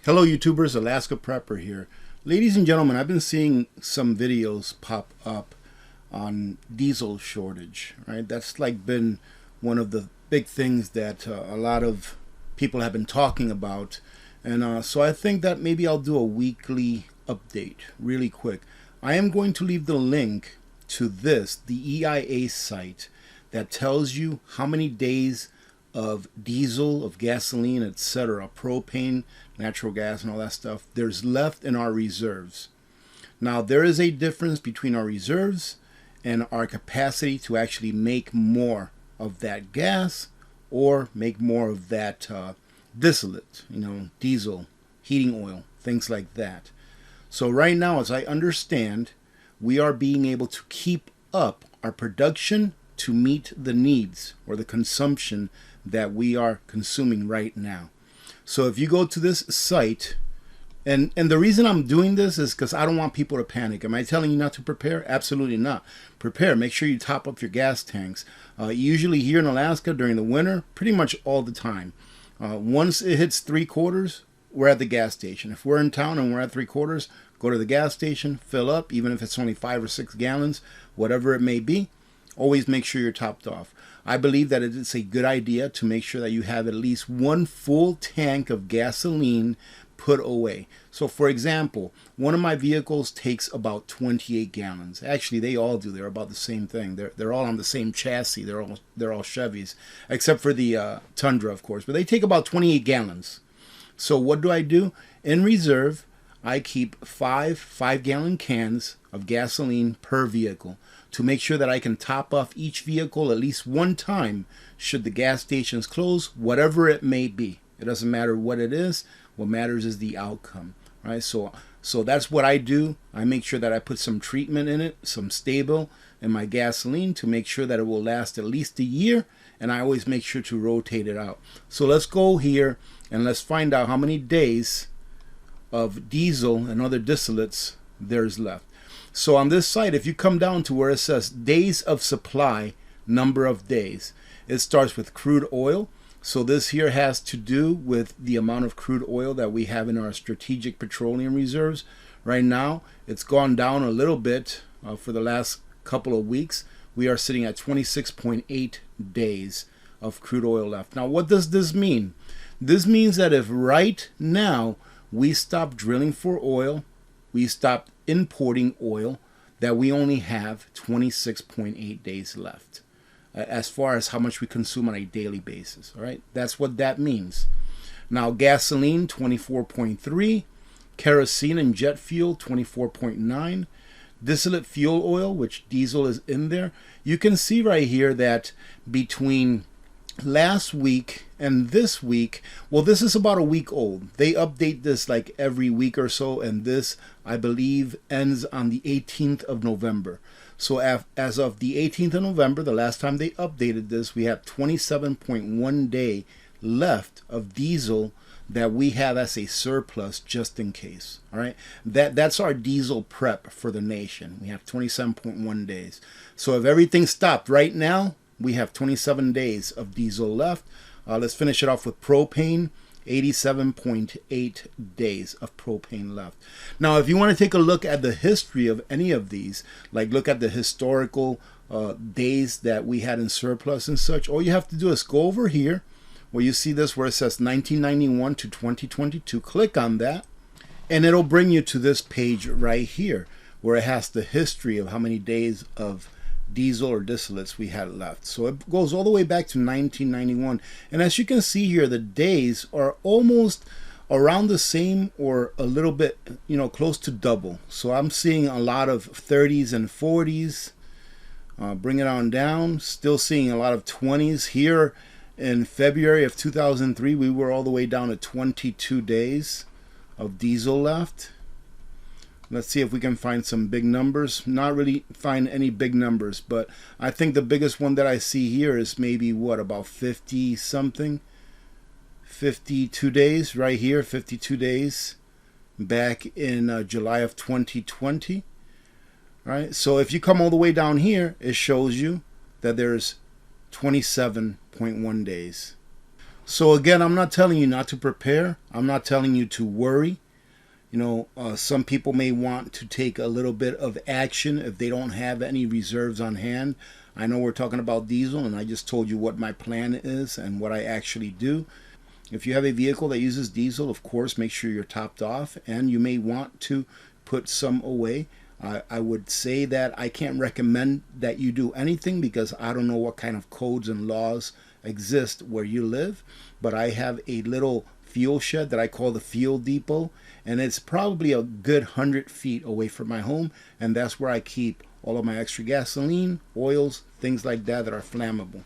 Hello YouTubers, Alaska Prepper here. Ladies and gentlemen, I've been seeing some videos pop up on diesel shortage, right? That's like been one of the big things that a lot of people have been talking about. And so I think that maybe I'll do a weekly update really quick. I am going to leave the link to this, the EIA site that tells you how many days of diesel, of gasoline, etc., propane, natural gas, and all that stuff there's left in our reserves. Now, there is a difference between our reserves and our capacity to actually make more of that gas or make more of that distillate, diesel, heating oil, things like that. So right now, as I understand, we are being able to keep up our production to meet the needs or the consumption that we are consuming right now. So if you go to this site, and the reason I'm doing this is because I don't want people to panic. Am I telling you not to prepare? Absolutely not. Prepare. Make sure you top up your gas tanks. Usually here in Alaska during the winter, pretty much all the time. Once it hits 3/4, we're at the gas station. If we're in town and we're at 3/4, go to the gas station, fill up, even if it's only 5 or 6 gallons, whatever it may be. Always make sure you're topped off. I believe that it is a good idea to make sure that you have at least one full tank of gasoline put away. So for example, one of my vehicles takes about 28 gallons. Actually, they all do. They're about the same thing. They're all on the same chassis. They're all Chevys, except for the Tundra, of course. But they take about 28 gallons. So what do? In reserve, I keep 5 5-gallon cans of gasoline per vehicle to make sure that I can top off each vehicle at least one time should the gas stations close, whatever it may be. It doesn't matter what it is. What matters is the outcome, right? So that's what I do. I make sure that I put some treatment in it, some stable in my gasoline to make sure that it will last at least a year, and I always make sure to rotate it out. So let's go here and let's find out how many days of diesel and other distillates there's left. So on this site, if you come down to where it says days of supply, number of days, it starts with crude oil. So this here has to do with the amount of crude oil that we have in our strategic petroleum reserves. Right now, it's gone down a little bit for the last couple of weeks. We are sitting at 26.8 days of crude oil left. Now, what does this mean? This means that if right now we stop drilling for oil, we stop importing oil, that we only have 26.8 days left as far as how much we consume on a daily basis. All right, that's what that means. Now, gasoline 24.3, kerosene and jet fuel 24.9, distillate fuel oil, which diesel is in there. You can see right here that between last week and this week, well, this is about a week old. They update this like every week or so, and this, I believe, ends on the 18th of November. So as of the 18th of November, the last time they updated this, we have 27.1 day left of diesel that we have as a surplus just in case. All right, that's our diesel prep for the nation. We have 27.1 days. So if everything stopped right now, we have 27 days of diesel left. Let's finish it off with propane. 87.8 days of propane left. Now, if you want to take a look at the history of any of these, like look at the historical days that we had in surplus and such, all you have to do is go over here where you see this where it says 1991 to 2022. Click on that, and it'll bring you to this page right here where it has the history of how many days of diesel or distillates we had left. So it goes all the way back to 1991, and as you can see here, the days are almost around the same or a little bit, close to double. So I'm seeing a lot of 30s and 40s. Bring it on down, still seeing a lot of 20s here. In February of 2003, we were all the way down to 22 days of diesel left. Let's see if we can find some big numbers. Not really find any big numbers, but I think the biggest one that I see here is maybe what, about 50 something, 52 days right here, 52 days back in July of 2020. All right, so if you come all the way down here, it shows you that there's 27.1 days. So again, I'm not telling you not to prepare. I'm not telling you to worry. Some people may want to take a little bit of action if they don't have any reserves on hand. I know we're talking about diesel, and I just told you what my plan is and what I actually do. If you have a vehicle that uses diesel, of course, make sure you're topped off, and you may want to put some away. I would say that I can't recommend that you do anything because I don't know what kind of codes and laws exist where you live, but I have a little fuel shed that I call the fuel depot, and it's probably a good 100 feet away from my home, and that's where I keep all of my extra gasoline, oils, things like that that are flammable.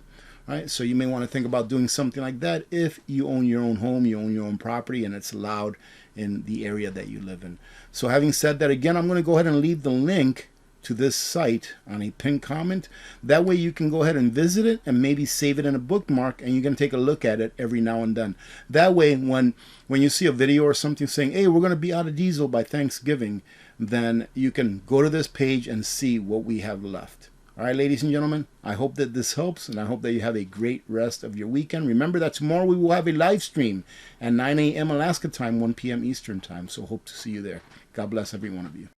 Right, so you may want to think about doing something like that if you own your own home, you own your own property, and it's allowed in the area that you live in. So having said that, again, I'm going to go ahead and leave the link to this site on a pinned comment. That way you can go ahead and visit it and maybe save it in a bookmark, and you can take a look at it every now and then. That way when you see a video or something saying, hey, we're going to be out of diesel by Thanksgiving, then you can go to this page and see what we have left. All right, ladies and gentlemen, I hope that this helps, and I hope that you have a great rest of your weekend. Remember that tomorrow we will have a live stream at 9 a.m. Alaska time, 1 p.m. Eastern time, so hope to see you there. God bless every one of you.